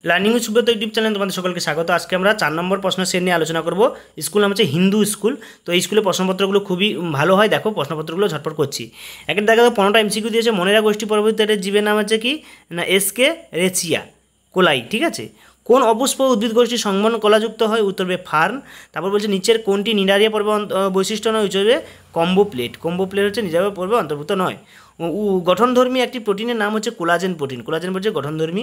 Learning Subrata YouTube channel তোমাদের সকলকে স্বাগত। আজকে আমরা 4 নম্বর প্রশ্ন সেট নিয়ে আলোচনা করব। স্কুল নাম হচ্ছে হিন্দু স্কুল। তো এই স্কুলে প্রশ্নপত্রগুলো খুবই ভালো হয়। দেখো প্রশ্নপত্রগুলো ঝটপট করছি। একের দেখা 15টা এমসিকিউ দিয়েছে। মনেরা গোষ্ঠী পরবর্তীতে জীবের নাম হচ্ছে কি না এসকে রেচিয়া কোলাই, ঠিক আছে। কোন অপুষ্প উদ্ভিদ গোষ্ঠী সংবহন কলাযুক্ত হয়? উত্তর হবে ফার্ন। তারপর বলছে নিচের কোনটি নিডারিয়া পর্বে বৈশিষ্ট্য নয়? উত্তর হবে কম্বো প্লেট। কম্বো প্লেট হচ্ছে নিডারিয়া পর্বে অন্তর্ভুক্ত নয়। গঠনধর্মী একটি প্রোটিনের নাম হচ্ছে কোলাজেন প্রোটিন। কোলাজেন হচ্ছে গঠনধর্মী।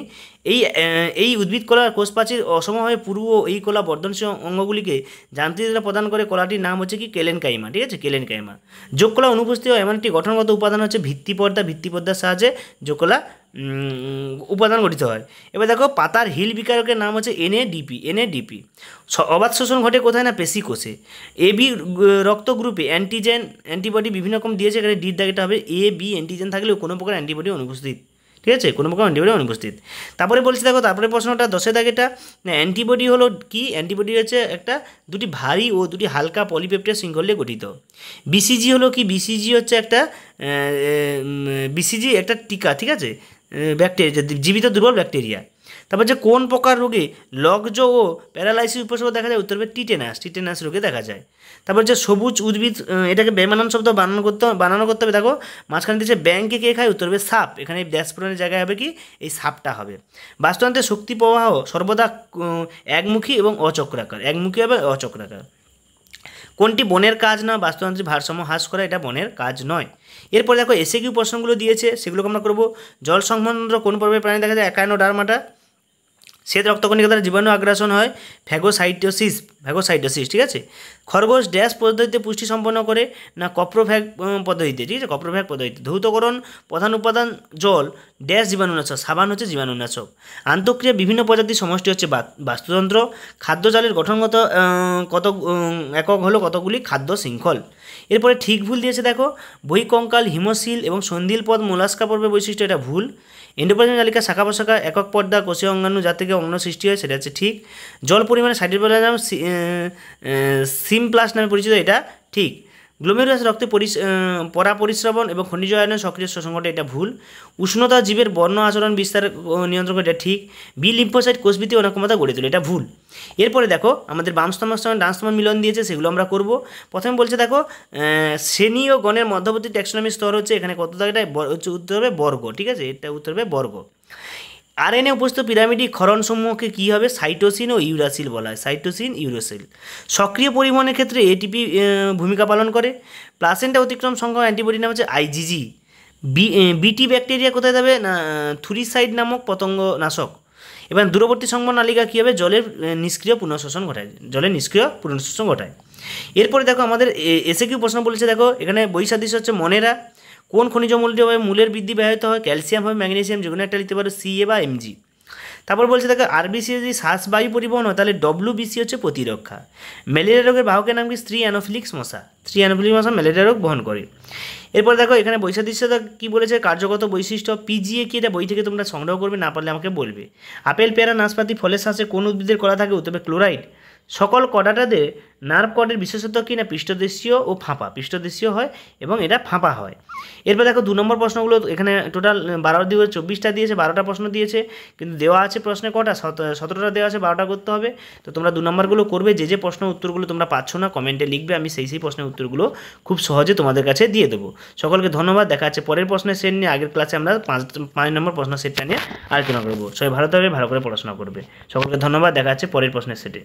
এই উদ্ভিদ কলার কোষ প্রাচীর অসমভাবে পূর্ব এই কলা বর্ধনশীল অঙ্গগুলিকে যান্ত্রিকতা প্রদান করে। কলাটির নাম হচ্ছে কি কেলেনকাইমা, ঠিক আছে, কেলেনকাইমা। যোগ কলা অনুপস্থিত এমন একটি গঠনগত উপাদান হচ্ছে ভিত্তিপর্দা। ভিত্তিপর্দার সাহায্যে যোগ কলা উপাদান গঠিত হয়। এবার দেখো পাতার হিল বিকারকের নাম হচ্ছে এনএডিপি। অবাধ শোষণ ঘটে কোথায়? না পেশি কোষে। এবি রক্ত গ্রুপে অ্যান্টিবডি বিভিন্ন রকম দিয়েছে। এখানে ডির দাগেটা হবে এ বি। অ্যান্টিজেন থাকলেও কোনো প্রকার অ্যান্টিবডি অনুপস্থিত, ঠিক আছে, কোনো প্রকার অ্যান্টিবডি অনুপস্থিত। তারপরে বলছি দেখো, তারপরে প্রশ্নটা 10 দাগেটা অ্যান্টিবডি হলো কি? অ্যান্টিবডি হচ্ছে দুটি ভারী ও দুটি হালকা পলিপেপটাইড শৃঙ্খল দিয়ে গঠিত। বিসিজি হলো কি? বিসিজি হচ্ছে বিসিজি একটা টিকা, ঠিক আছে, ব্যাকটেরিয়া, জীবিত দুর্বল ব্যাকটেরিয়া। তারপর যে কোন প্রকার রোগে লগজ ও প্যারালাইসিস উপসর্গ দেখা যায়? উত্তর হবে টিটেনাস রোগে দেখা যায়। তারপর যে সবুজ উদ্ভিদ, এটাকে বেমানান শব্দ বানানো করতে হবে। দেখো মাঝখানে দিচ্ছে ব্যাংকে কে খায়? উত্তর হবে সাপ। এখানে ড্যাশপোর্টের জায়গায় হবে কি এই সাপটা হবে। বাস্তুতন্ত্রের শক্তি প্রবাহ সর্বদা একমুখী এবং অচক্রাকার। একমুখী হবে অচক্রাকার। কোনটি বনের কাজ না? বাস্তুতন্ত্রের ভারসাম্য হ্রাস করা, এটা বনের কাজ নয়। এরপর দেখো এসএকিউ প্রশ্নগুলো দিয়েছে, সেগুলোকে আমরা করবো। জল সংবহন কোন পর্বের প্রাণী দেখা যায়? একাইনোডার্মাটা। শ্বেত রক্তকণিকা দ্বারা জীবাণু আগ্রাসন হয় ফ্যাগোসাইটোসিস, ঠিক আছে। খরগোশ ড্যাশ পদ্ধতিতে পুষ্টি সম্পন্ন করে? না কপ্রোভ্যাগ পদ্ধতিতে, ঠিক আছে, কপ্রোভ্যাগ পদ্ধতিতে। ধৌতকরণ প্রধান উপাদান জল ড্যাশ জীবাণুনাশক, সাবান হচ্ছে জীবাণুনাশক। আন্তঃক্রিয়া বিভিন্ন প্রজাতির সমষ্টি হচ্ছে বাস্তুতন্ত্র। খাদ্য জালের গঠনগত কত একক হলো কতগুলি? খাদ্য শৃঙ্খল। এরপরে ঠিক ভুল দিয়েছে দেখো, বহিকঙ্কাল হিমশিল এবং সন্ধিল পদ মোলাস্কা পর্বে বৈশিষ্ট্য, এটা ভুল। এন্ডোপ্লাজমিক নালিকা শাখা প্রশাখা একক পর্দা কোষীয় অঙ্গাণু যা থেকে অঙ্গ সৃষ্টি হয়, সেটা হচ্ছে ঠিক। জল পরিমাণে সাইটোপ্লাজম সিমপ্লাস নামে পরিচিত, এটা ঠিক। গ্লোমেরুলাস রক্তে পরিস্রবণ এবং খনিজ আয়নের সক্রিয় শোষণ ঘটে, এটা ভুল। উষ্ণতা জীবের বর্ণ আচরণ বিস্তার নিয়ন্ত্রণ করে, এটা ঠিক। বি লিম্ফোসাইট কোষভিত্তিক অনাক্ষমতা গড়ে তোলে, এটা ভুল। এরপরে দেখো আমাদের বাম স্তম্ভের সঙ্গে ডান স্তম্ভ মিলন দিয়েছে, সেগুলো আমরা করব। প্রথমে বলছে দেখো শ্রেণী ও গণের মধ্যবর্তী ট্যাক্সোনমিক স্তর হচ্ছে, এখানে কত দাগটা হচ্ছে? উত্তর হবে বর্গ, ঠিক আছে, এটা উত্তর হবে বর্গ। আরএনএ উপস্থিত পিরামিডিক ক্ষরণসমূহকে কী হবে? সাইটোসিন ও ইউরাসিল বলা হয়, সাইটোসিন ইউরাসিল। সক্রিয় পরিবহনের ক্ষেত্রে এটিপি ভূমিকা পালন করে। প্লাসেন্টা অতিক্রম সংখ্যক অ্যান্টিবডি নাম হচ্ছে আইজিজি। বিটি ব্যাকটেরিয়া কোথায় যাবে? না থুরিসাইড নামক পতঙ্গ নাশক। এবার দূরবর্তী সংবহন নালিকা কী হবে? জলের নিষ্ক্রিয় পুনঃশোষণ ঘটায়। এরপরে দেখো আমাদের এসএকিউ প্রশ্ন বলেছে, দেখো এখানে বৈসাদৃশ্য হচ্ছে মনেরা। কোন খনিজ মূল্য হবে মূলের বৃদ্ধি ব্যাহত হয়? ক্যালসিয়াম হবে, ম্যাগনেসিয়াম, যেগুলো একটা লিখতে পারো সিএ বা এমজি। তারপর বলছে দেখো আরবিসি যদি শ্বাসবায়ু পরিবহন হয় তাহলে ডব্লিউবিসি হচ্ছে প্রতিরক্ষা। ম্যালেরিয়া রোগের বাহকের নাম কি? স্ত্রী অ্যানোফিলিক্স মশা। ম্যালেরিয়া রোগ বহন করে। এরপর দেখো এখানে বৈসাদৃশ্যতা কী বলেছে? কার্যগত বৈশিষ্ট্য পিজিএ কি? এটা বই থেকে তোমরা সংগ্রহ করবে, না পারলে আমাকে বলবে। আপেল, পেয়ারা, নাশপাতি ফলের শ্বাসে কোন উদ্ভিদের কলা থাকে? উত্তর হবে ক্লোরাইড। সকল কর্ডাটাদের নার্ভ কর্ডের বিশেষত্ব কি? না পৃষ্ঠদেশীয় ও ফাঁপা, পৃষ্ঠদেশীয় হয় এবং এটা ফাঁপা হয়। এরপর দেখো 2 নম্বর প্রশ্নগুলো এখানে টোটাল 12-24টা দিয়েছে, 12টা প্রশ্ন দিয়েছে, কিন্তু দেওয়া আছে প্রশ্নে কটা? 17টা দেওয়া আছে, 12টা করতে হবে। তো তোমরা 2 নম্বরগুলো করবে। যে প্রশ্ন উত্তরগুলো তোমরা পাচ্ছ না কমেন্টে লিখবে, আমি সেই প্রশ্নের উত্তরগুলো খুব সহজে তোমাদের কাছে দিয়ে দেবো। সকলকে ধন্যবাদ। দেখা যাচ্ছে পরের প্রশ্নের সেট নিয়ে। আগের ক্লাসে আমরা 5 নম্বর প্রশ্ন সেটটা নিয়ে আলোচনা করবো। সবাই ভালো থাকবে, ভালো করে পড়াশোনা করবে। সকলকে ধন্যবাদ। দেখা যাচ্ছে পরের প্রশ্নের সেটে।